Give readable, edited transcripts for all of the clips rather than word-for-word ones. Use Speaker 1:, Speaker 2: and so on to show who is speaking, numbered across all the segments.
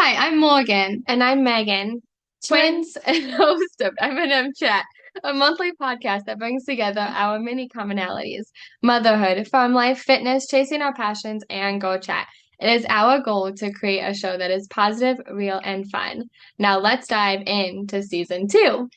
Speaker 1: Hi, I'm Morgan,
Speaker 2: And I'm Megan.
Speaker 1: twins and host of M&M Chat, a monthly podcast that brings together our many commonalities, motherhood, farm life, fitness, chasing our passions, and Go Chat. It is our goal to create a show that is positive, real, and fun. Now let's dive into season two.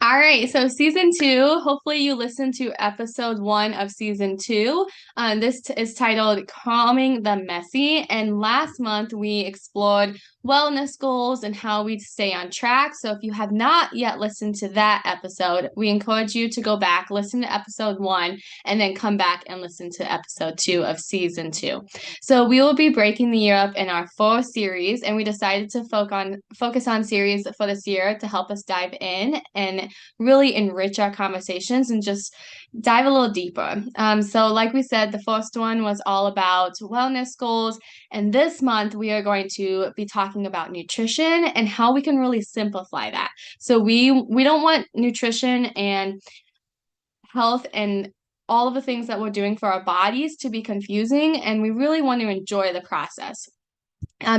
Speaker 1: All right, so season two, hopefully you listened to episode one of season two. Is titled Calming the Messy. And last month we explored wellness goals and how we stay on track. So if you have not yet listened to that episode, we encourage you to go back, listen to episode one, and then come back and listen to episode two of season two. So we will be breaking the year up in our four series, and we decided to focus on series for this year to help us dive in and really enrich our conversations and just dive a little deeper. So, like we said, the first one was all about wellness goals. And this month, we are going to be talking about nutrition and how we can really simplify that. So, we don't want nutrition and health and all of the things that we're doing for our bodies to be confusing. And we really want to enjoy the process.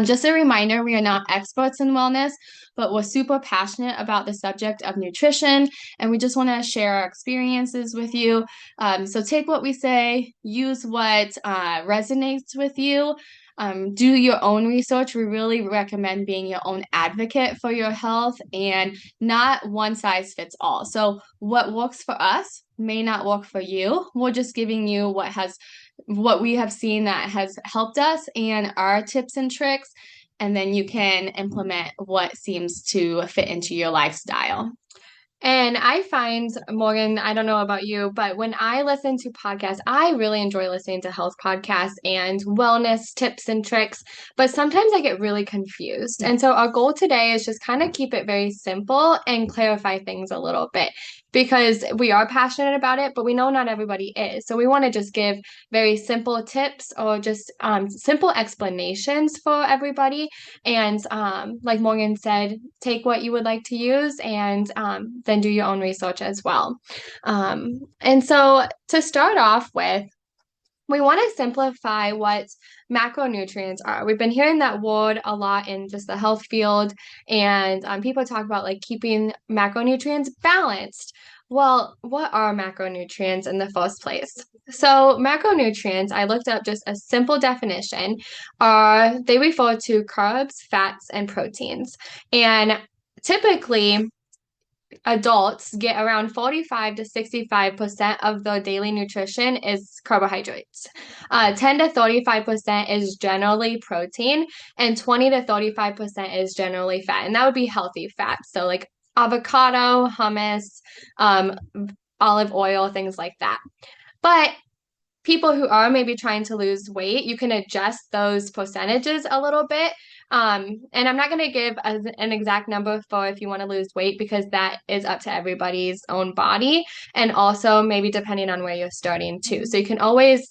Speaker 1: Just a reminder, we are not experts in wellness, but we're super passionate about the subject of nutrition, and we just want to share our experiences with you. So take what we say, use what resonates with you. Do your own research. We really recommend being your own advocate for your health and not one size fits all. So, what works for us may not work for you. We're just giving you what we have seen that has helped us and our tips and tricks, and then you can implement what seems to fit into your lifestyle.
Speaker 2: And I find, Morgan, I don't know about you, but when I listen to podcasts, I really enjoy listening to health podcasts and wellness tips and tricks, but sometimes I get really confused. And so our goal today is just kind of keep it very simple and clarify things a little bit because we are passionate about it, but we know not everybody is. So we want to just give very simple tips or just simple explanations for everybody. And like Morgan said, take what you would like to use and then do your own research as well. And so to start off with, we want to simplify what macronutrients are. We've been hearing that word a lot in just the health field, and people talk about like keeping macronutrients balanced. Well, what are macronutrients in the first place? So, macronutrients, I looked up just a simple definition, they refer to carbs, fats, and proteins. And typically, adults get around 45 to 65% of their daily nutrition is carbohydrates. 10 to 35% is generally protein, and 20 to 35% is generally fat. And that would be healthy fat. So, like avocado, hummus, um, olive oil, things like that. But people who are maybe trying to lose weight, you can adjust those percentages a little bit. And I'm not going to give an exact number for if you want to lose weight because that is up to everybody's own body. And also, maybe depending on where you're starting too. So you can always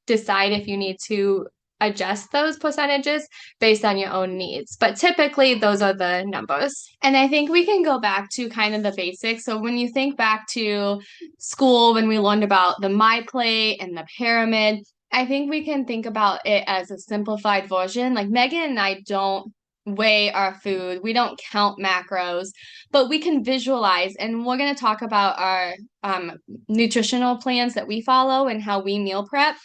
Speaker 2: decide if you need to adjust those percentages based on your own needs. But typically, those are the numbers.
Speaker 1: And I think we can go back to kind of the basics. So when you think back to school, when we learned about the My Plate and the pyramid, I think we can think about it as a simplified version. Like Megan and I don't weigh our food, we don't count macros, but we can visualize. And we're going to talk about our nutritional plans that we follow and how we meal prep.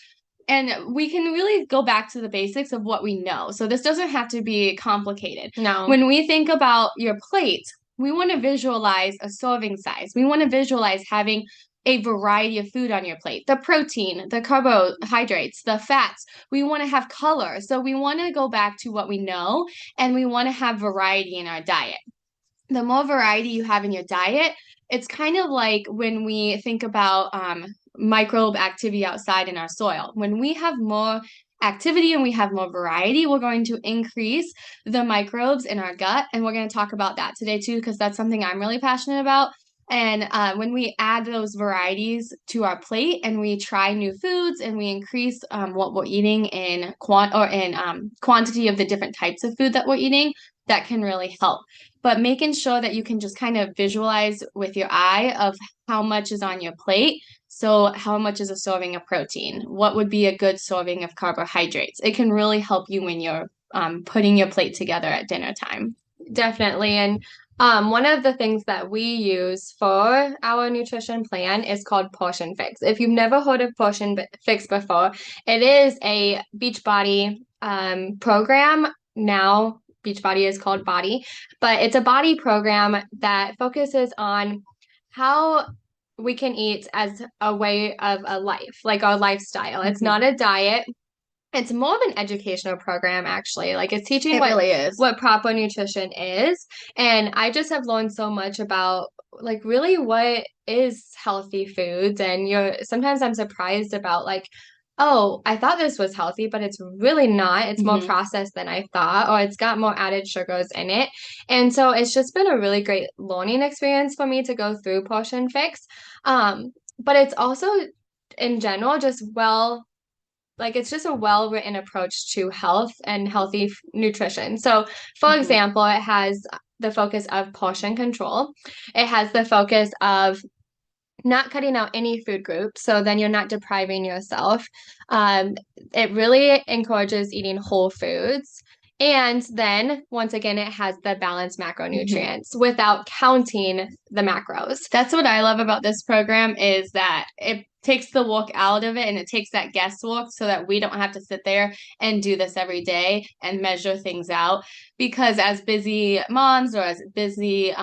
Speaker 1: And we can really go back to the basics of what we know. So this doesn't have to be complicated.
Speaker 2: No.
Speaker 1: When we think about your plate, we want to visualize a serving size. We want to visualize having a variety of food on your plate, the protein, the carbohydrates, the fats. We want to have color. So we want to go back to what we know and we want to have variety in our diet. The more variety you have in your diet, it's kind of like when we think about microbe activity outside in our soil. When we have more activity and we have more variety, we're going to increase the microbes in our gut. And we're going to talk about that today too, because that's something I'm really passionate about. And when we add those varieties to our plate and we try new foods and we increase what we're eating in quantity of the different types of food that we're eating, that can really help. But making sure that you can just kind of visualize with your eye of how much is on your plate. So, how much is a serving of protein? What would be a good serving of carbohydrates? It can really help you in your putting your plate together at dinner time.
Speaker 2: Definitely. And one of the things that we use for our nutrition plan is called Portion Fix. If you've never heard of Portion Fix before, it is a Beachbody program. Now, Beachbody is called Body, but it's a body program that focuses on how we can eat as a way of a life, like our lifestyle. It's not a diet. It's more of an educational program, actually. Like it's teaching
Speaker 1: really is.
Speaker 2: what proper nutrition is. And I just have learned so much about like really what is healthy foods. And sometimes I'm surprised about like, oh, I thought this was healthy, but it's really not. It's more processed than I thought, or it's got more added sugars in it. And so it's just been a really great learning experience for me to go through Portion Fix. But it's also in general just it's just a well-written approach to health and healthy nutrition. So, for example, it has the focus of portion control. It has the focus of not cutting out any food groups, so then you're not depriving yourself. It really encourages eating whole foods. And then once again, it has the balanced macronutrients without counting the macros.
Speaker 1: That's what I love about this program is that it takes the work out of it and it takes that guesswork so that we don't have to sit there and do this every day and measure things out. Because as busy moms or as busy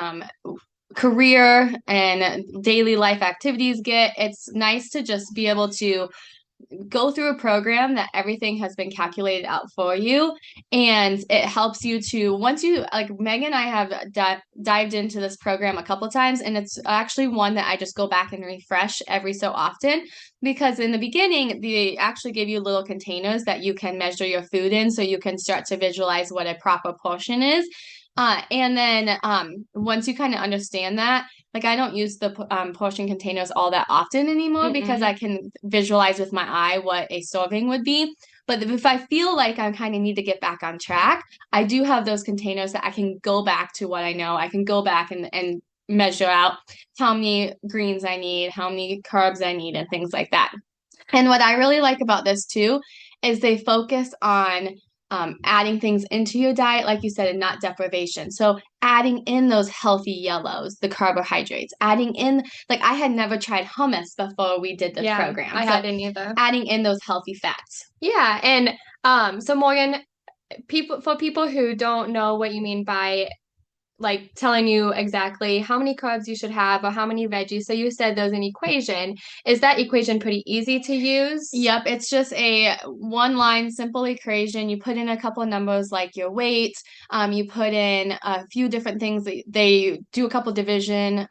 Speaker 1: career and daily life activities get, it's nice to just be able to go through a program that everything has been calculated out for you, and it helps you to once you like Megan and I have dived into this program a couple times, and it's actually one that I just go back and refresh every so often, because in the beginning they actually give you little containers that you can measure your food in so you can start to visualize what a proper portion is. And then once you kind of understand that, like I don't use the portion containers all that often anymore because I can visualize with my eye what a serving would be. But if I feel like I kind of need to get back on track, I do have those containers that I can go back to what I know. I can go back and measure out how many greens I need, how many carbs I need, and things like that. And what I really like about this too is they focus on adding things into your diet, like you said, and not deprivation. So adding in those healthy yellows, the carbohydrates, adding in, like I had never tried hummus before we did this program.
Speaker 2: I hadn't either.
Speaker 1: Adding in those healthy fats.
Speaker 2: Yeah. And so Morgan, for people who don't know what you mean by like telling you exactly how many carbs you should have or how many veggies. So you said there's an equation. Is that equation pretty easy to use?
Speaker 1: Yep, it's just a one-line simple equation. You put in a couple of numbers like your weight. You put in a few different things. They do a couple division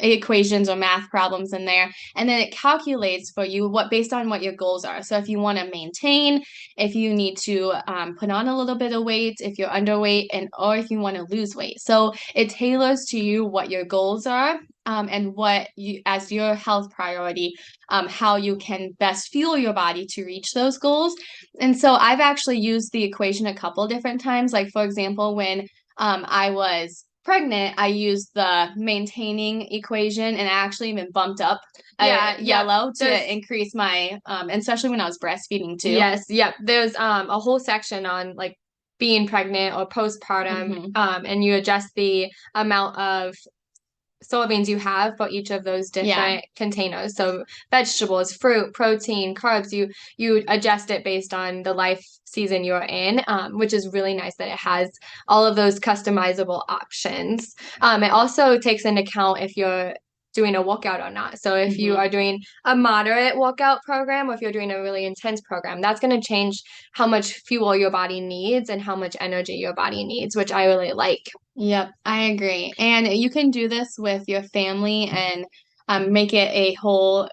Speaker 1: equations or math problems in there, and then it calculates for you what based on what your goals are. So if you want to maintain, if you need to put on a little bit of weight, if you're underweight, and or if you want to lose weight. So it tailors to you what your goals are, and what you as your health priority, how you can best fuel your body to reach those goals. And so I've actually used the equation a couple different times. Like for example, when I was pregnant, I used the maintaining equation, and I actually even bumped up yellow to increase my and especially when I was breastfeeding too.
Speaker 2: Yes, yep. There's a whole section on like being pregnant or postpartum, and you adjust the amount of servings you have for each of those different containers. So vegetables, fruit, protein, carbs, you adjust it based on the life season you're in, which is really nice that it has all of those customizable options. It also takes into account if you're doing a workout or not. So if you are doing a moderate workout program or if you're doing a really intense program, that's going to change how much fuel your body needs and how much energy your body needs, which I really like.
Speaker 1: Yep, I agree. And you can do this with your family and make it a whole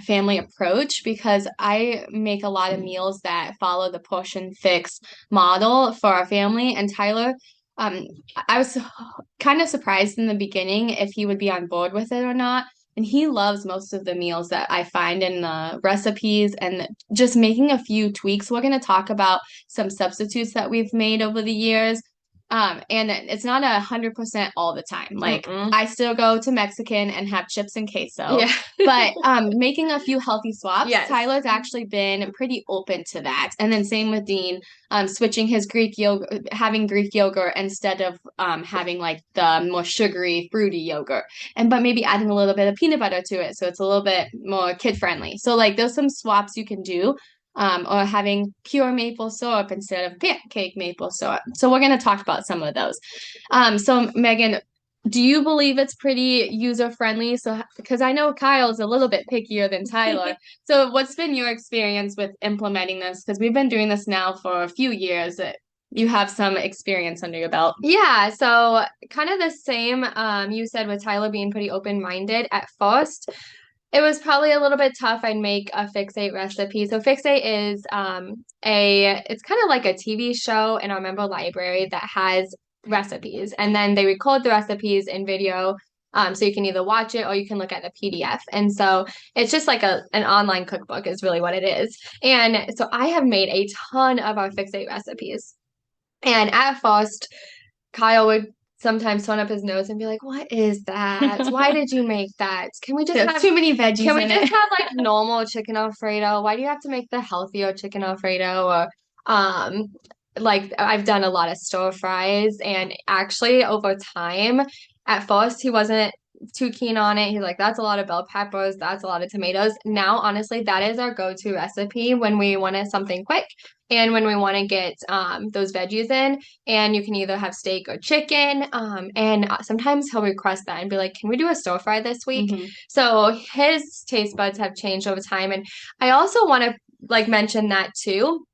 Speaker 1: family approach, because I make a lot of meals that follow the Portion Fix model for our family. And Tyler, I was kind of surprised in the beginning if he would be on board with it or not. And he loves most of the meals that I find in the recipes, and just making a few tweaks. We're going to talk about some substitutes that we've made over the years.
Speaker 2: And it's not 100% all the time. Like
Speaker 1: Mm-mm.
Speaker 2: I still go to Mexican and have chips and queso.
Speaker 1: Yeah.
Speaker 2: But making a few healthy swaps,
Speaker 1: Yes.
Speaker 2: Tyler's actually been pretty open to that. And then same with Dean, switching his Greek yogurt, having Greek yogurt instead of having like the more sugary, fruity yogurt. And but maybe adding a little bit of peanut butter to it, so it's a little bit more kid friendly. So like there's some swaps you can do. Or having pure maple syrup instead of pancake maple syrup. So we're going to talk about some of those. So Megan, do you believe it's pretty user friendly? So, because I know Kyle's a little bit pickier than Tyler. So, what's been your experience with implementing this? Because we've been doing this now for a few years. You have some experience under your belt.
Speaker 1: Yeah, so kind of the same you said with Tyler being pretty open-minded at first. It was probably a little bit tough. I'd make a Fix8 recipe. So Fix8 is it's kind of like a TV show in our member library that has recipes, and then they record the recipes in video. So you can either watch it or you can look at the PDF. And so it's just like an online cookbook is really what it is. And so I have made a ton of our Fix8 recipes. And at first, Kyle would sometimes turn up his nose and be like, "What is that? Why did you make that? Can we just
Speaker 2: There's
Speaker 1: have
Speaker 2: too many veggies
Speaker 1: can we
Speaker 2: in
Speaker 1: just
Speaker 2: it.
Speaker 1: have like normal chicken Alfredo? Why do you have to make the healthier chicken Alfredo?" Or like I've done a lot of stir fries, and actually over time, at first he wasn't too keen on it. He's like, "That's a lot of bell peppers, that's a lot of tomatoes." Now, honestly, that is our go-to recipe when we wanted something quick and when we want to get those veggies in. And you can either have steak or chicken. And sometimes he'll request that and be like, "Can we do a stir fry this week?"
Speaker 2: Mhm.
Speaker 1: So his taste buds have changed over time. And I also want to like mention that too.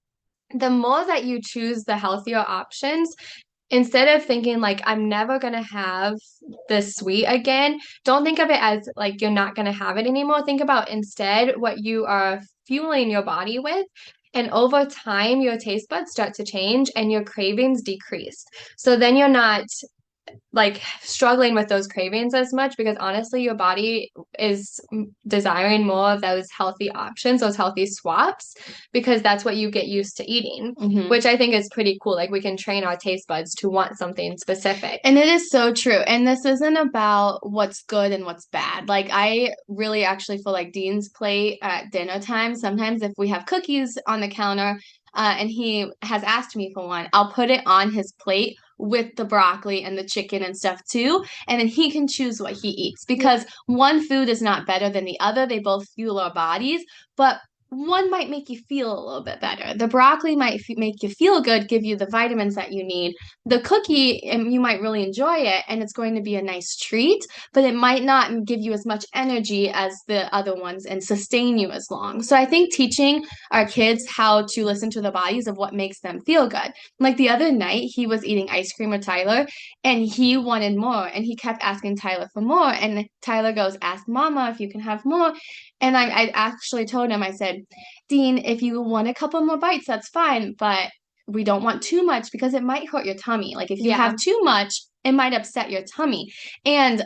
Speaker 1: The more that you choose the healthier options, instead of thinking like I'm never gonna have this sweet again, don't think of it as like you're not gonna have it anymore. Think about instead what you are fueling your body with. And over time, your taste buds start to change and your cravings decrease. So then you're not like struggling with those cravings as much because honestly, your body is desiring more of those healthy options, those healthy swaps, because that's what you get used to eating, which I think is pretty cool. Like we can train our taste buds to want something specific.
Speaker 2: And it is so true. And this isn't about what's good and what's bad. Like, I really actually feel like Dean's plate at dinner time, sometimes if we have cookies on the counter and he has asked me for one, I'll put it on his plate with the broccoli and the chicken and stuff too. And then he can choose what he eats because one food is not better than the other. They both fuel our bodies. But one might make you feel a little bit better. The broccoli might make you feel good, give you the vitamins that you need. The cookie, you might really enjoy it and it's going to be a nice treat, but it might not give you as much energy as the other ones and sustain you as long. So I think teaching our kids how to listen to the bodies of what makes them feel good. Like the other night, he was eating ice cream with Tyler and he wanted more and he kept asking Tyler for more. And Tyler goes, "Ask mama if you can have more." And I actually told him, I said, "Dean, if you want a couple more bites, that's fine, but we don't want too much because it might hurt your tummy. Like if you have too much, it might upset your tummy." And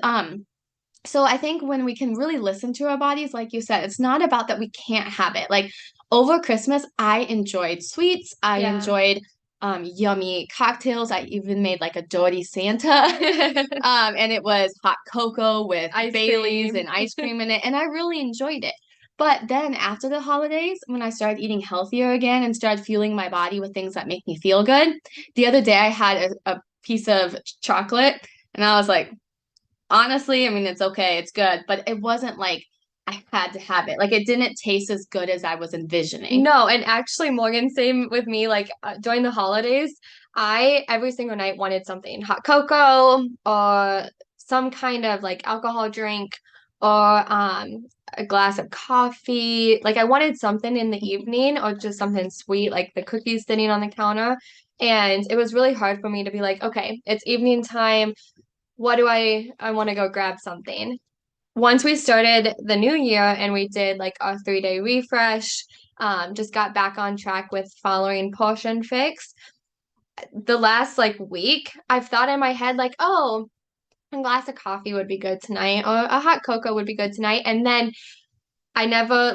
Speaker 2: so I think when we can really listen to our bodies, like you said, it's not about that we can't have it. Like over Christmas, I enjoyed sweets. I enjoyed yummy cocktails. I even made like a dirty Santa. And it was hot cocoa with Bailey's and ice cream in it. And I really enjoyed it. But then after the holidays, when I started eating healthier again and started fueling my body with things that make me feel good, the other day I had a piece of chocolate and I was like, honestly, I mean, it's okay, it's good, but it wasn't like I had to have it. Like it didn't taste as good as I was envisioning.
Speaker 1: No, and actually, Morgan, same with me. Like during the holidays, I every single night wanted something hot cocoa or some kind of like alcohol drink or a glass of coffee. Like I wanted something in the evening or just something sweet, like the cookies sitting on the counter. And it was really hard for me to be like, okay, it's evening time. What do I want to go grab something? Once we started the new year and we did like our 3-day refresh, just got back on track with following Portion Fix. The last like week, I've thought in my head like, oh, a glass of coffee would be good tonight, or a hot cocoa would be good tonight. And then I never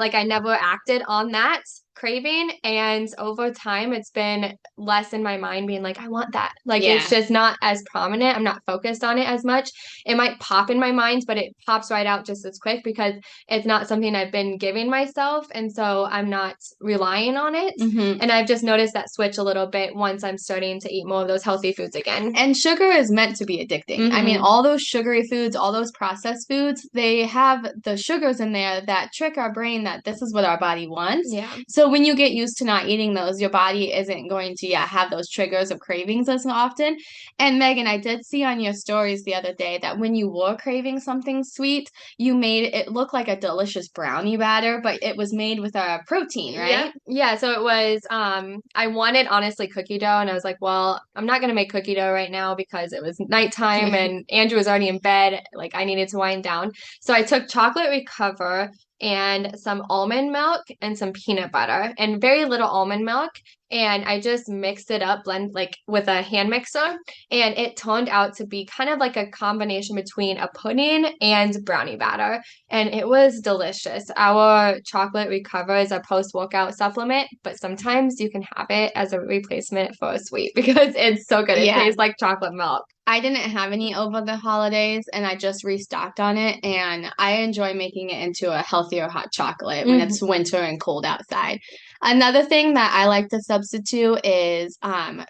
Speaker 1: acted on that craving, and over time it's been less in my mind being like, I want that. Like
Speaker 2: Yeah.
Speaker 1: it's just not as prominent. I'm not focused on it as much. It might pop in my mind, but it pops right out just as quick because it's not something I've been giving myself, and so I'm not relying on it.
Speaker 2: Mm-hmm.
Speaker 1: And I've just noticed that switch a little bit once I'm starting to eat more of those healthy foods again.
Speaker 2: And sugar is meant to be addicting. I mean,
Speaker 1: Mhm.
Speaker 2: all those sugary foods, all those processed foods, they have the sugars in there that trick our brain that this is what our body wants.
Speaker 1: Yeah.
Speaker 2: So when you get used to not eating those, your body isn't going to have those triggers of cravings as often. And Megan, I did see on your stories the other day that when you were craving something sweet, you made it look like a delicious brownie batter, but it was made with a protein, right?
Speaker 1: Yeah. Yeah. So it was, I wanted honestly cookie dough, and I was like, well, I'm not gonna make cookie dough right now because it was nighttime and Andrew was already in bed. Like I needed to wind down. So I took chocolate recover and some almond milk and some peanut butter and very little almond milk. And I just mixed it up, blend like with a hand mixer, and it turned out to be kind of like a combination between a pudding and brownie batter. And it was delicious. Our chocolate recover is a post-workout supplement, but sometimes you can have it as a replacement for a sweet because it's so good. It
Speaker 2: Yeah.
Speaker 1: tastes like chocolate milk.
Speaker 2: I didn't have any over the holidays and I just restocked on it, and I enjoy making it into a healthier hot chocolate when it's winter and cold outside. Another thing that I like to substitute is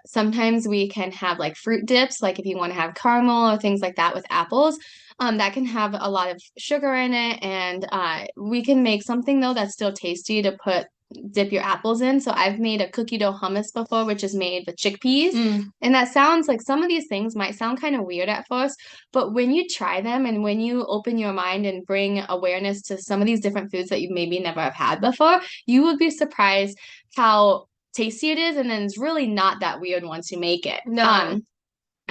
Speaker 2: sometimes we can have like fruit dips, like if you want to have caramel or things like that with apples. That can have a lot of sugar in it, and we can make something though that's still tasty to dip your apples in. So I've made a cookie dough hummus before, which is made with chickpeas. And that sounds like some of these things might sound kind of weird at first, but when you try them and when you open your mind and bring awareness to some of these different foods that you maybe never have had before, you would be surprised how tasty it is. And then it's really not that weird once you make it.
Speaker 1: No.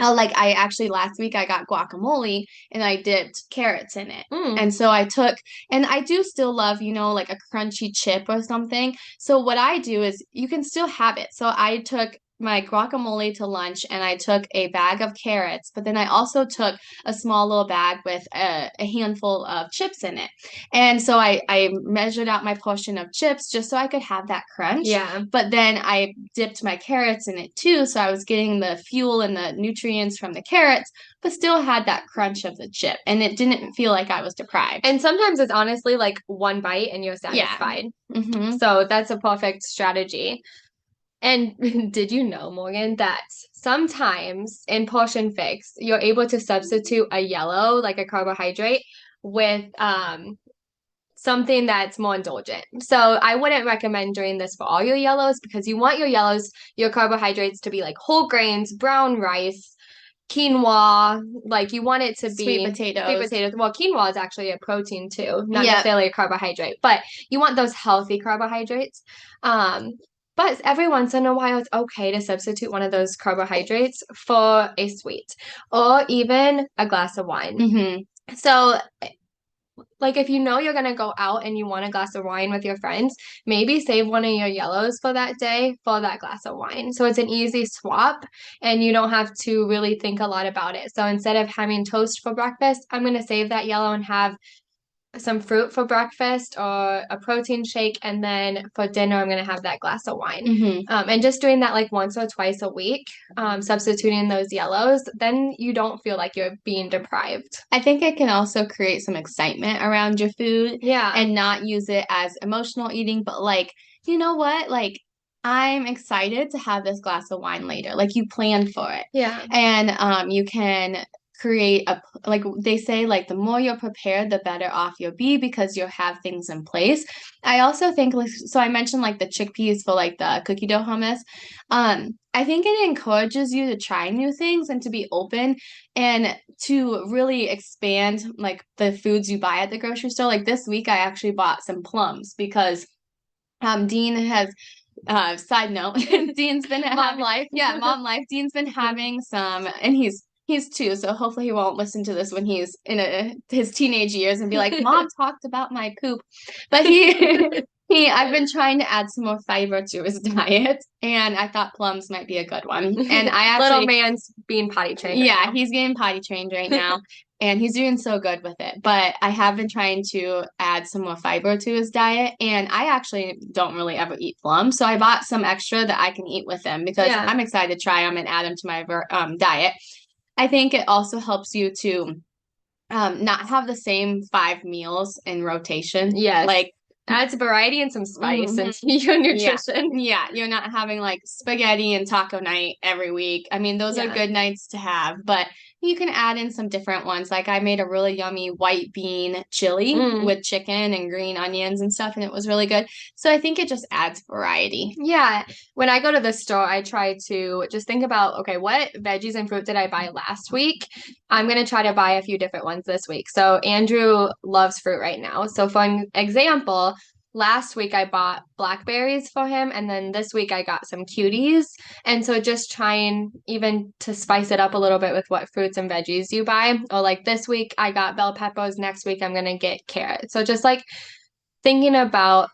Speaker 2: Like I actually last week I got guacamole and I dipped carrots in it.
Speaker 1: Mm.
Speaker 2: And so and I do still love, like a crunchy chip or something. So what I do is you can still have it. So I took my guacamole to lunch and I took a bag of carrots, but then I also took a small little bag with a handful of chips in it. And so I measured out my portion of chips just so I could have that crunch.
Speaker 1: Yeah.
Speaker 2: But then I dipped my carrots in it too. So I was getting the fuel and the nutrients from the carrots, but still had that crunch of the chip. And it didn't feel like I was deprived.
Speaker 1: And sometimes it's honestly like one bite and you're satisfied.
Speaker 2: Mm-hmm.
Speaker 1: So that's a perfect strategy. And did you know, Morgan, that sometimes in Portion Fix, you're able to substitute a yellow, like a carbohydrate, with something that's more indulgent. So I wouldn't recommend doing this for all your yellows because you want your carbohydrates to be like whole grains, brown rice, quinoa, like you want it to be
Speaker 2: Sweet potatoes.
Speaker 1: Well, quinoa is actually a protein too, not necessarily a carbohydrate, but you want those healthy carbohydrates. But every once in a while, it's okay to substitute one of those carbohydrates for a sweet or even a glass of wine.
Speaker 2: Mm-hmm.
Speaker 1: So, like, if you know you're going to go out and you want a glass of wine with your friends, maybe save one of your yellows for that day for that glass of wine. So it's an easy swap and you don't have to really think a lot about it. So instead of having toast for breakfast, I'm going to save that yellow and have some fruit for breakfast or a protein shake, and then for dinner I'm going to have that glass of wine.
Speaker 2: Mm-hmm.
Speaker 1: And just doing that like once or twice a week, substituting those yellows, then you don't feel like you're being deprived.
Speaker 2: I think it can also create some excitement around your food, and not use it as emotional eating, but like, you know what, like I'm excited to have this glass of wine later. Like you planned for it.
Speaker 1: Yeah.
Speaker 2: And you can create like they say, like the more you're prepared, the better off you'll be because you'll have things in place. I also think like, so I mentioned like the chickpeas for like the cookie dough hummus. I think it encourages you to try new things and to be open and to really expand like the foods you buy at the grocery store. Like this week I actually bought some plums because Dean has side note, Dean's been
Speaker 1: Mom life.
Speaker 2: Yeah, mom life. Dean's been having some, and he's 2, so hopefully he won't listen to this when he's in his teenage years and be like, Mom talked about my poop. But I've been trying to add some more fiber to his diet, and I thought plums might be a good one. And I
Speaker 1: Little
Speaker 2: actually,
Speaker 1: man's being potty trained right
Speaker 2: yeah,
Speaker 1: now.
Speaker 2: he's getting potty trained right now, and he's doing so good with it. But I have been trying to add some more fiber to his diet, and I actually don't really ever eat plums, so I bought some extra that I can eat with him because
Speaker 1: Yeah.
Speaker 2: I'm excited to try them and add them to my diet. I think it also helps you to not have the same 5 meals in rotation.
Speaker 1: Yes.
Speaker 2: Like,
Speaker 1: Adds variety and some spice
Speaker 2: mhm.
Speaker 1: into your
Speaker 2: Yeah.
Speaker 1: nutrition.
Speaker 2: Yeah, you're not having like spaghetti and taco night every week. I mean, those are
Speaker 1: Yeah.
Speaker 2: good nights to have, but you can add in some different ones. Like I made a really yummy white bean chili
Speaker 1: Mm.
Speaker 2: with chicken and green onions and stuff, and it was really good. So I think it just adds variety.
Speaker 1: Yeah. When I go to the store, I try to just think about, okay, what veggies and fruit did I buy last week? I'm going to try to buy a few different ones this week. So Andrew loves fruit right now. So for an example, last week I bought blackberries for him, and then this week I got some cuties. And so just trying even to spice it up a little bit with what fruits and veggies you buy. Or like this week I got bell peppers, next week I'm going to get carrots. So just like thinking about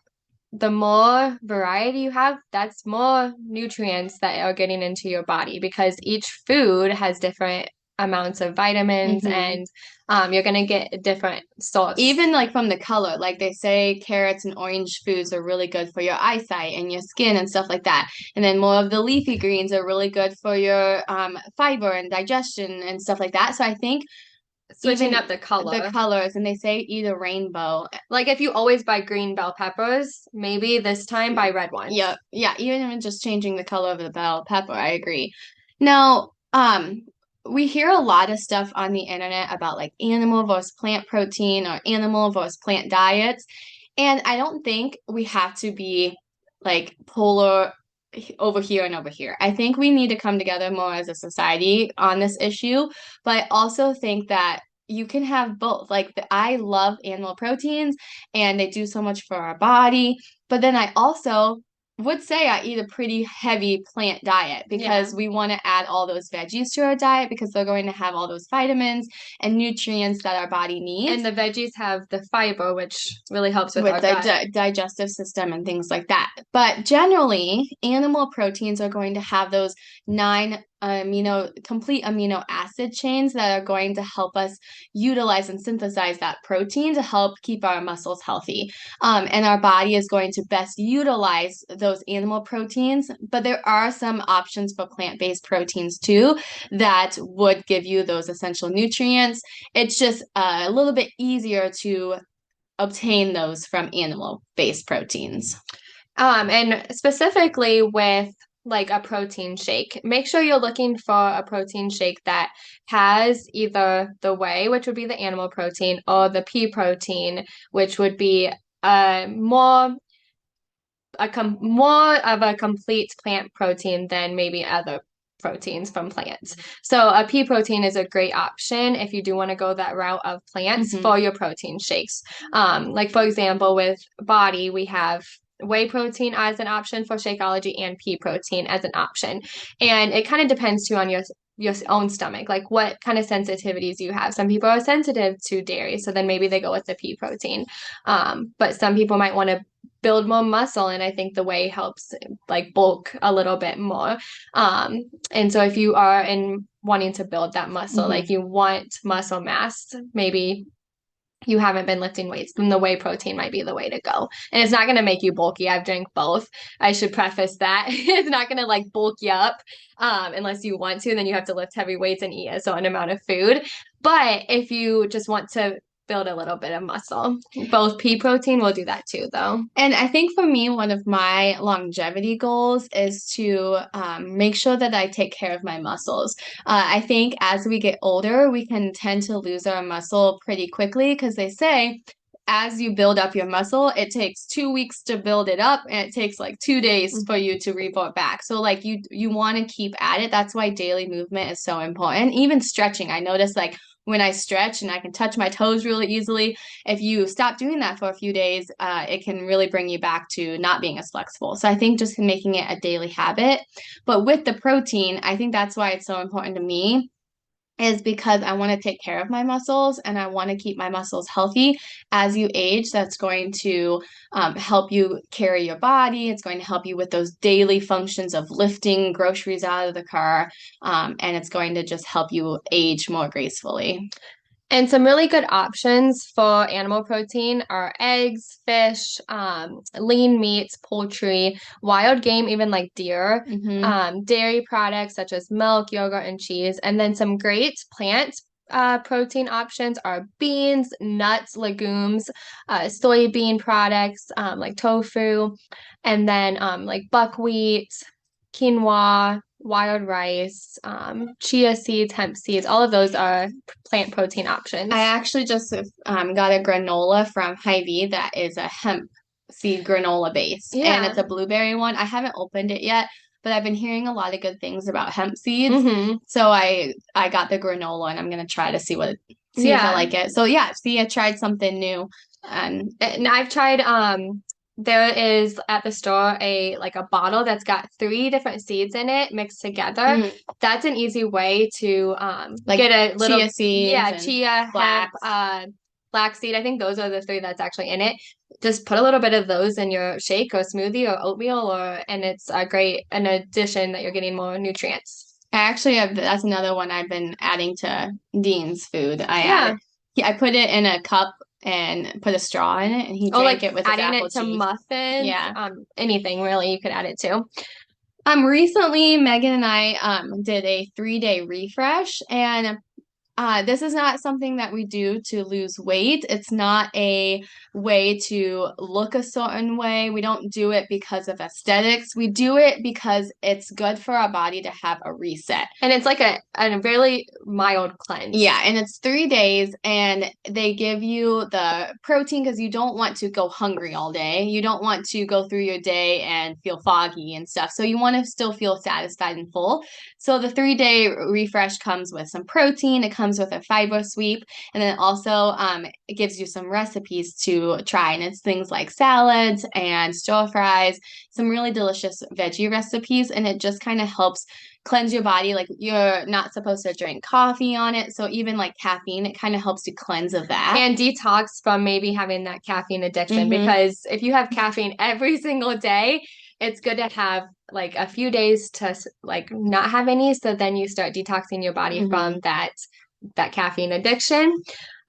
Speaker 1: the more variety you have, that's more nutrients that are getting into your body because each food has different amounts of vitamins
Speaker 2: Mhm.
Speaker 1: and you're going to get a different source.
Speaker 2: Even like from the color, like they say carrots and orange foods are really good for your eyesight and your skin and stuff like that. And then more of the leafy greens are really good for your fiber and digestion and stuff like that. So I think
Speaker 1: Switching
Speaker 2: even
Speaker 1: up the color.
Speaker 2: the colors, and they say eat a rainbow.
Speaker 1: Like if you always buy green bell peppers, maybe this time buy red ones.
Speaker 2: Yeah, yeah, even just changing the color of the bell pepper, I agree. Now, we hear a lot of stuff on the internet about like animal versus plant protein or animal versus plant diets. And I don't think we have to be like polar over here and over here. I think we need to come together more as a society on this issue, but I also think that you can have both. Like I love animal proteins and they do so much for our body, but then I also would say I eat a pretty heavy plant diet because
Speaker 1: Yeah.
Speaker 2: we want to add all those veggies to our diet because they're going to have all those vitamins and nutrients that our body needs.
Speaker 1: And the veggies have the fiber, which really helps with our
Speaker 2: the
Speaker 1: gut.
Speaker 2: digestive system and things like that. But generally, animal proteins are going to have those 9 complete amino acid chains that are going to help us utilize and synthesize that protein to help keep our muscles healthy. And our body is going to best utilize those animal proteins. But there are some options for plant-based proteins too that would give you those essential nutrients. It's just a little bit easier to obtain those from animal-based proteins.
Speaker 1: And specifically with like a protein shake, make sure you're looking for a protein shake that has either the whey, which would be the animal protein, or the pea protein, which would be more more of a complete plant protein than maybe other proteins from plants. So a pea protein is a great option if you do want to go that route of plants for your protein shakes. Like for example, with Body, we have whey protein as an option for Shakeology and pea protein as an option. And it kind of depends too on your own stomach, like what kind of sensitivities you have. Some people are sensitive to dairy, so then maybe they go with the pea protein. But some people might want to build more muscle, and I think the whey helps like bulk a little bit more. And so if you are in wanting to build that muscle, like you want muscle mass, maybe you haven't been lifting weights, then the whey protein might be the way to go. And it's not going to make you bulky. I've drank both. I should preface that. It's not going to like bulk you up unless you want to, and then you have to lift heavy weights and eat a certain amount of food. But if you just want to build a little bit of muscle, both pea protein will do that too, though.
Speaker 2: And I think for me, one of my longevity goals is to make sure that I take care of my muscles. I think as we get older, we can tend to lose our muscle pretty quickly because they say as you build up your muscle, it takes 2 weeks to build it up and it takes like 2 days for you to reboot back. So like you want to keep at it. That's why daily movement is so important. Even stretching. I notice like when I stretch and I can touch my toes really easily, if you stop doing that for a few days, it can really bring you back to not being as flexible. So I think just making it a daily habit. But with the protein, I think that's why it's so important to me
Speaker 1: is because I want to take care of my muscles and I want to keep my muscles healthy as you age. That's going to help you carry your body. It's going to help you with those daily functions of lifting groceries out of the car. And it's going to just help you age more gracefully.
Speaker 2: And some really good options for animal protein are eggs, fish, lean meats, poultry, wild game, even like deer, dairy products such as milk, yogurt, and cheese. And then some great plant protein options are beans, nuts, legumes, soybean products like tofu, and then like buckwheat, quinoa, wild rice, chia seeds, hemp seeds. All of those are plant protein options.
Speaker 1: I actually just got a granola from Hy-Vee that is a hemp seed granola base.
Speaker 2: Yeah.
Speaker 1: And it's a blueberry one. I haven't opened it yet, but I've been hearing a lot of good things about hemp seeds. So I got the granola and I'm gonna try to see if I like it. So yeah, see, I tried something new. And
Speaker 2: I've tried there is at the store a bottle that's got 3 different seeds in it mixed together. That's an easy way to get a little
Speaker 1: chia seeds,
Speaker 2: chia, hemp, flaxseed. I think those are the 3 that's actually in it. Just put a little bit of those in your shake or smoothie or oatmeal, and it's an addition that you're getting more nutrients.
Speaker 1: I actually have, that's another one I've been adding to Dean's food. I put it in a cup and put a straw in it, and he drank it with his apple cheese.
Speaker 2: Adding it to muffins, anything really you could add it to.
Speaker 1: Recently Megan and I did a 3-day refresh, and this is not something that we do to lose weight. It's not a way to look a certain way. We don't do it because of aesthetics. We do it because it's good for our body to have a reset.
Speaker 2: And it's like a really mild cleanse.
Speaker 1: Yeah, and it's 3 days, and they give you the protein because you don't want to go hungry all day. You don't want to go through your day and feel foggy and stuff. So you want to still feel satisfied and full. So the 3-day refresh comes with some protein. It comes with a fiber sweep, and then also it gives you some recipes to try, and it's things like salads and stir fries, some really delicious veggie recipes, and it just kind of helps cleanse your body. Like, you're not supposed to drink coffee on it, so even like caffeine, it kind of helps you cleanse of that
Speaker 2: and detox from maybe having that caffeine addiction, because if you have caffeine every single day, it's good to have like a few days to like not have any, so then you start detoxing your body from that caffeine addiction.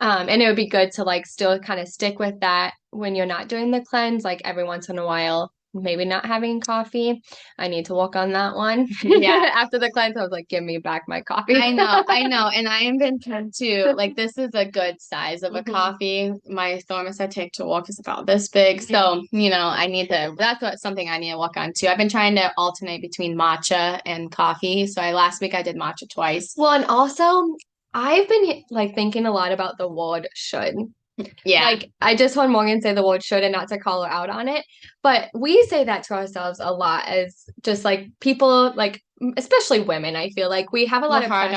Speaker 2: And it would be good to like still kind of stick with that when you're not doing the cleanse, like every once in a while, maybe not having coffee. I need to work on that one.
Speaker 1: Yeah.
Speaker 2: After the cleanse, I was like, give me back my coffee.
Speaker 1: I know. And I have been trying to, like, this is a good size of a coffee. My thermos I take to work is about this big. So, that's something I need to work on too. I've been trying to alternate between matcha and coffee. So last week I did matcha twice.
Speaker 2: Well, and also I've been like thinking a lot about the word should.
Speaker 1: Yeah.
Speaker 2: Like, I just heard Morgan say the word should, and not to call her out on it. But we say that to ourselves a lot as just like people, like, especially women, I feel like we have a lot of pressure.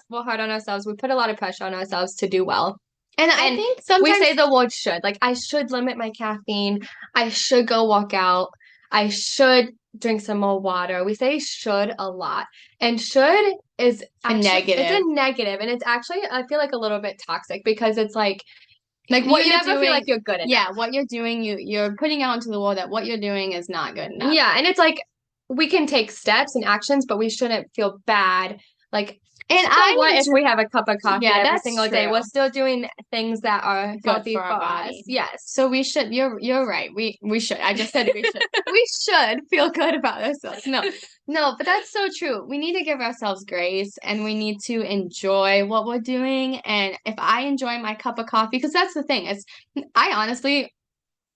Speaker 2: We're hard on ourselves. We put a lot of pressure on ourselves to do well.
Speaker 1: And I think sometimes
Speaker 2: we say the word should. Like, I should limit my caffeine. I should go work out. I should drink some more water. We say should a lot. And should is actually,
Speaker 1: negative.
Speaker 2: It's a negative. And it's actually, I feel like, a little bit toxic, because it's like
Speaker 1: what
Speaker 2: you
Speaker 1: you're
Speaker 2: never
Speaker 1: doing,
Speaker 2: feel like you're good enough.
Speaker 1: Yeah, what you're doing, you're putting out into the world that what you're doing is not good enough.
Speaker 2: Yeah, and it's like we can take steps and actions, but we shouldn't feel bad. Like,
Speaker 1: and
Speaker 2: if we have a cup of coffee every single day, we're still doing things that are healthy for
Speaker 1: our
Speaker 2: us.
Speaker 1: body.
Speaker 2: Yes.
Speaker 1: So we should. You're right. We should. I just said we should. We should feel good about ourselves. No, but that's so true. We need to give ourselves grace, and we need to enjoy what we're doing. And if I enjoy my cup of coffee, because that's the thing, I honestly,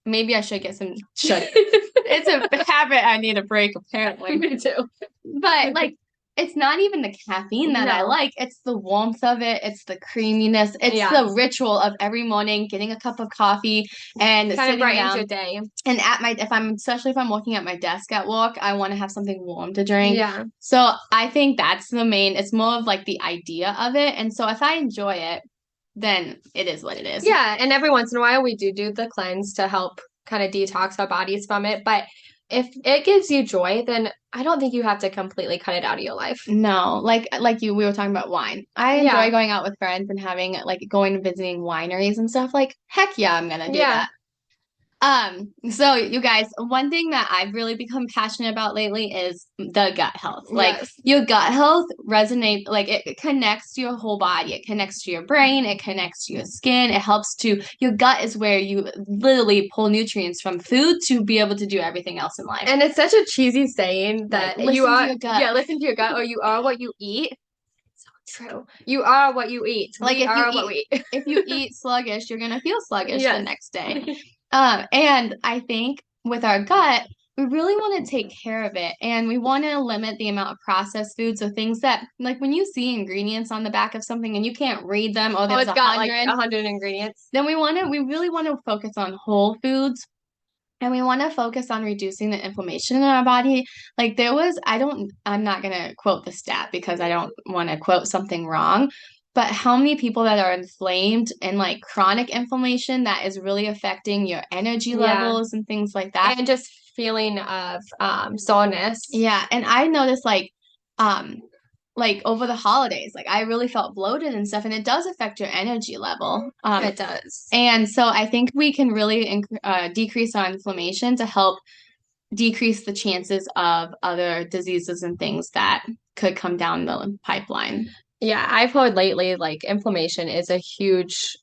Speaker 1: maybe I should get some. It's a habit I need to break, apparently.
Speaker 2: Me too.
Speaker 1: But like, it's not even the caffeine that I like. It's the warmth of it. It's the creaminess. It's the ritual of every morning getting a cup of coffee and
Speaker 2: kind of brightens
Speaker 1: down.
Speaker 2: your day.
Speaker 1: And especially if I'm working at my desk at work, I want to have something warm to drink.
Speaker 2: Yeah.
Speaker 1: So I think that's the main. It's more of like the idea of it. And so if I enjoy it, then it is what it is.
Speaker 2: Yeah, and every once in a while we do the cleanse to help kind of detox our bodies from it. But
Speaker 1: if it gives you joy, then I don't think you have to completely cut it out of your life.
Speaker 2: No, we were talking about wine. I
Speaker 1: Yeah.
Speaker 2: enjoy going out with friends and having like going and visiting wineries and stuff. Like, heck yeah, I'm gonna do
Speaker 1: Yeah.
Speaker 2: that. So you guys, one thing that I've really become passionate about lately is the gut health. Like
Speaker 1: Yes.
Speaker 2: your gut health resonate, like it connects to your whole body. It connects to your brain. It connects to your skin. It helps to, your gut is where you literally pull nutrients from food to be able to do everything else in life.
Speaker 1: And it's such a cheesy saying
Speaker 2: Like,
Speaker 1: that you
Speaker 2: listen to
Speaker 1: are,
Speaker 2: your gut.
Speaker 1: yeah, listen to your gut, or you are what you eat. So true. You are what you eat.
Speaker 2: Like
Speaker 1: We are what we eat.
Speaker 2: if you eat sluggish, you're gonna feel sluggish the
Speaker 1: Yes.
Speaker 2: next day. And I think with our gut, we really want to take care of it, and we want to limit the amount of processed foods. So things that, like when you see ingredients on the back of something and you can't read them, oh,
Speaker 1: Oh,
Speaker 2: there's
Speaker 1: it's
Speaker 2: a
Speaker 1: got like
Speaker 2: hundred,
Speaker 1: 100 ingredients.
Speaker 2: then we really want to focus on whole foods. And we want to focus on reducing the inflammation in our body. Like I'm not going to quote the stat because I don't want to quote something wrong, but how many people that are inflamed and like chronic inflammation that is really affecting your energy
Speaker 1: Yeah.
Speaker 2: levels and things like that.
Speaker 1: And just feeling of soreness.
Speaker 2: Yeah. And I noticed like over the holidays, like I really felt bloated and stuff, and it does affect your energy level.
Speaker 1: It does.
Speaker 2: And so I think we can really decrease our inflammation to help decrease the chances of other diseases and things that could come down the pipeline.
Speaker 1: Yeah, I've heard lately like inflammation is a huge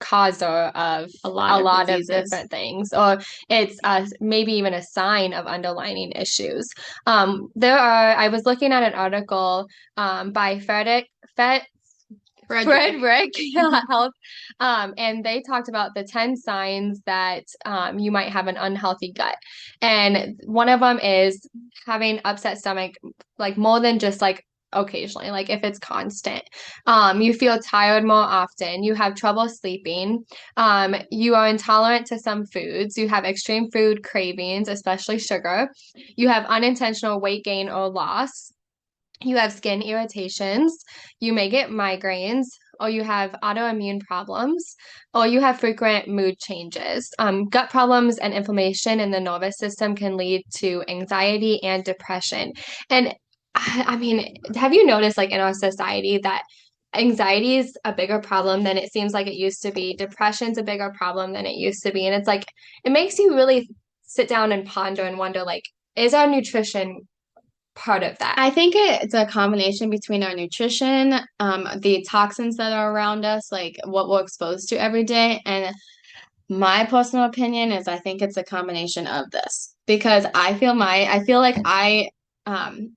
Speaker 1: causer of
Speaker 2: A lot of diseases.
Speaker 1: different things, or it's maybe even a sign of underlying issues. I was looking at an article by Frederick Health, and they talked about the 10 signs that you might have an unhealthy gut. And one of them is having upset stomach, like more than just like occasionally, like if it's constant. You feel tired more often, you have trouble sleeping, you are intolerant to some foods, you have extreme food cravings, especially sugar, you have unintentional weight gain or loss, you have skin irritations, you may get migraines, or you have autoimmune problems, or you have frequent mood changes. Gut problems and inflammation in the nervous system can lead to anxiety and depression. And I mean, have you noticed, like in our society, that anxiety is a bigger problem than it seems like it used to be? Depression's a bigger problem than it used to be. And it's like, it makes you really sit down and ponder and wonder, like, is our nutrition part of that?
Speaker 2: I think it's a combination between our nutrition, the toxins that are around us, like what we're exposed to every day. And my personal opinion is I think it's a combination of this because I feel like I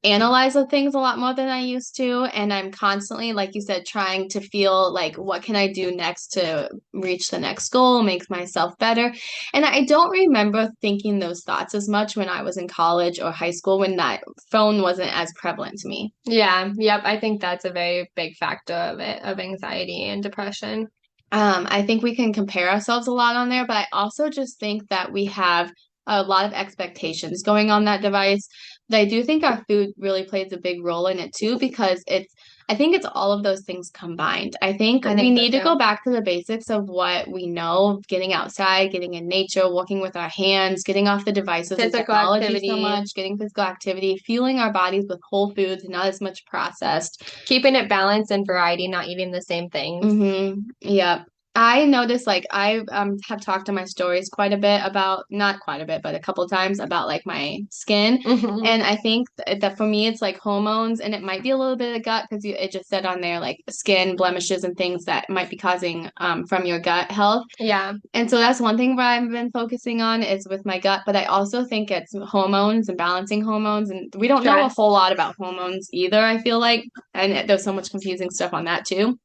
Speaker 2: analyze the things a lot more than I used to, and I'm constantly, like you said, trying to feel like what can I do next to reach the next goal, make myself better. And I don't remember thinking those thoughts as much when I was in college or high school when that phone wasn't as prevalent to me.
Speaker 1: Yeah, yep. I think that's a very big factor of it, of anxiety and depression.
Speaker 2: I think we can compare ourselves a lot on there, but I also just think that we have a lot of expectations going on that device. But I do think our food really plays a big role in it too, because I think it's all of those things combined. I think
Speaker 1: I
Speaker 2: we
Speaker 1: think so
Speaker 2: need to go
Speaker 1: too.
Speaker 2: back to the basics of what we know, getting outside, getting in nature, working with our hands, getting off the devices and
Speaker 1: Physical
Speaker 2: technology so
Speaker 1: activity,
Speaker 2: much, getting physical activity, fueling our bodies with whole foods, not as much processed.
Speaker 1: keeping it balanced and variety, not eating the same things.
Speaker 2: Mm-hmm. Yeah. I noticed like I have talked to my stories quite a bit about, not quite a bit, but a couple times about like my skin.
Speaker 1: Mhm.
Speaker 2: And I think that for me it's like hormones, and it might be a little bit of gut because it just said on there like skin blemishes and things that might be causing from your gut health.
Speaker 1: Yeah.
Speaker 2: And so that's one thing where I've been focusing on is with my gut, but I also think it's hormones and balancing hormones, and we don't know a
Speaker 1: Stress.
Speaker 2: whole lot about hormones either, I feel like, and there's so much confusing stuff on that too.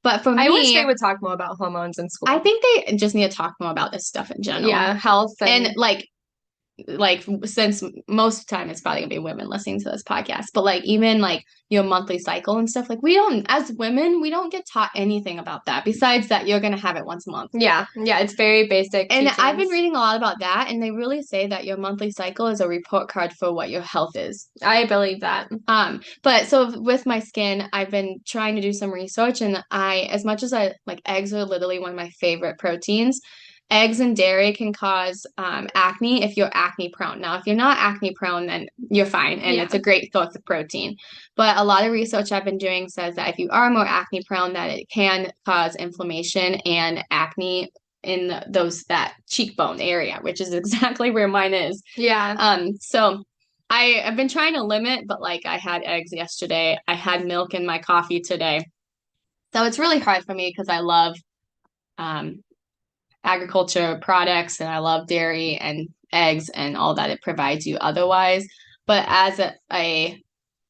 Speaker 2: But for
Speaker 1: I wish they
Speaker 2: me,
Speaker 1: would talk more about hormones in school.
Speaker 2: I think they just need to talk more about this stuff in general.
Speaker 1: Yeah, health
Speaker 2: And like since most of the time it's probably gonna be women listening to this podcast, but like even like your monthly cycle and stuff, like we don't, as women, we don't get taught anything about that besides that you're gonna have it once a month.
Speaker 1: yeah, it's very basic
Speaker 2: And I've been
Speaker 1: teachings.
Speaker 2: reading a lot about that, and they really say that your monthly cycle is a report card for what your health is.
Speaker 1: I believe that.
Speaker 2: But so with my skin, I've been trying to do some research, and as much as I like eggs are literally one of my favorite proteins,
Speaker 1: eggs and dairy can cause acne if you're acne prone. Now, if you're not acne prone, then you're fine, and
Speaker 2: Yeah.
Speaker 1: it's a great source of protein. But a lot of research I've been doing says that if you are more acne prone, that it can cause inflammation and acne in that cheekbone area, which is exactly where mine is.
Speaker 2: Yeah.
Speaker 1: So I've been trying to limit, but like I had eggs yesterday, I had milk in my coffee today. So it's really hard for me because I love um, agriculture products and I love dairy and eggs and all that it provides you otherwise. But as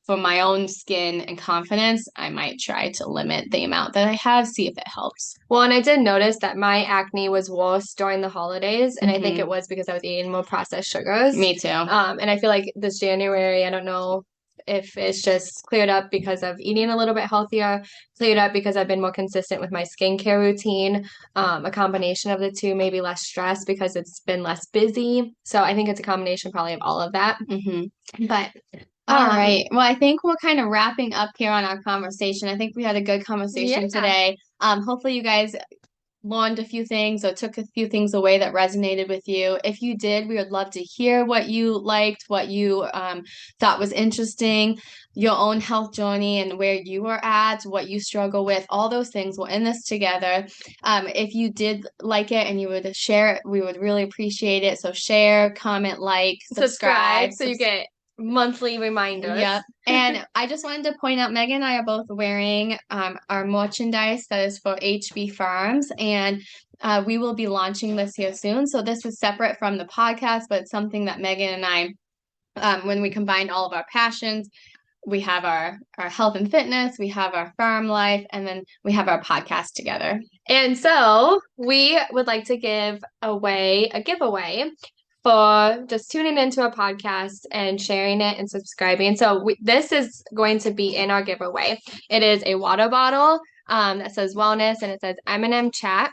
Speaker 1: for my own skin and confidence, I might try to limit the amount that I have, see if it helps.
Speaker 2: Well, and I did notice that my acne was worse during the holidays, and I think
Speaker 1: Mhm.
Speaker 2: it was because I was eating more processed sugars.
Speaker 1: Me too.
Speaker 2: And I feel like this January, I don't know if it's just cleared up because of eating a little bit healthier, cleared up because I've been more consistent with my skincare routine, a combination of the two, maybe less stress because it's been less busy. So I think it's a combination probably of all of that. But
Speaker 1: All right. Well, I think we're kind of wrapping up here on our conversation. I think we had a good conversation today. Hopefully you guys learned a few things or took a few things away that resonated with you. If you did, we would love to hear what you liked, what you thought was interesting, your own health journey and where you are at, what you struggle with, all those things. We're in this together. If you did like it and you would share it, we would really appreciate it. So share, comment, like, subscribe.
Speaker 2: So you get monthly reminders.
Speaker 1: Yep. And I just wanted to point out, Megan and I are both wearing our merchandise that is for HB Farms, and we will be launching this here soon. So this is separate from the podcast, but it's something that Megan and I, when we combined all of our passions, we have our health and fitness, we have our farm life, and then we have our podcast together.
Speaker 2: And so we would like to give away a giveaway for just tuning into a podcast and sharing it and subscribing. So this is going to be in our giveaway. It is a water bottle that says wellness and it says M&M Chat.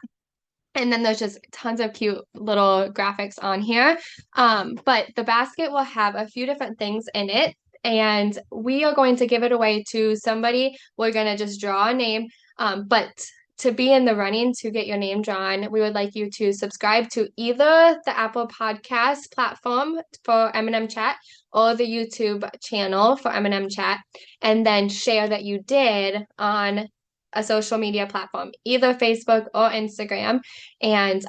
Speaker 2: And then there's just tons of cute little graphics on here. But the basket will have a few different things in it. And we are going to give it away to somebody. We're going to just draw a name. But to be in the running to get your name drawn, we would like you to subscribe to either the Apple Podcast platform for M&M Chat or the YouTube channel for M&M Chat, and then share that you did on a social media platform, either Facebook or Instagram, and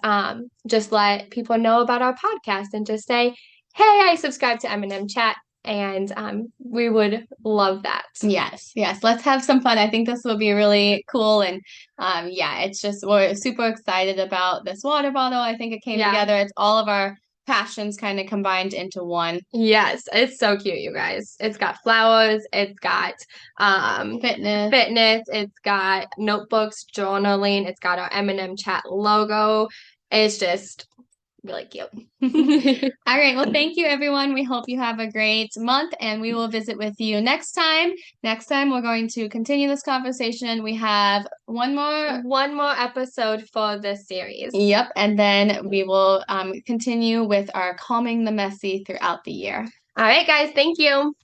Speaker 2: just let people know about our podcast and just say, hey, I subscribe to M&M Chat. And we would love that.
Speaker 1: Yes. Let's have some fun. I think this will be really cool. And it's just, we're super excited about this water bottle. I think it came together. It's all of our passions kind of combined into one.
Speaker 2: Yes, it's so cute, you guys. It's got flowers, it's got fitness, it's got notebooks, journaling, it's got our M&M Chat logo. It's just really cute.
Speaker 1: All right. Well, thank you, everyone. We hope you have a great month, and we will visit with you next time. Next time, we're going to continue this conversation. We have one more
Speaker 2: episode for this series.
Speaker 1: Yep. And then we will continue with our calming the messy throughout the year.
Speaker 2: All right, guys. Thank you.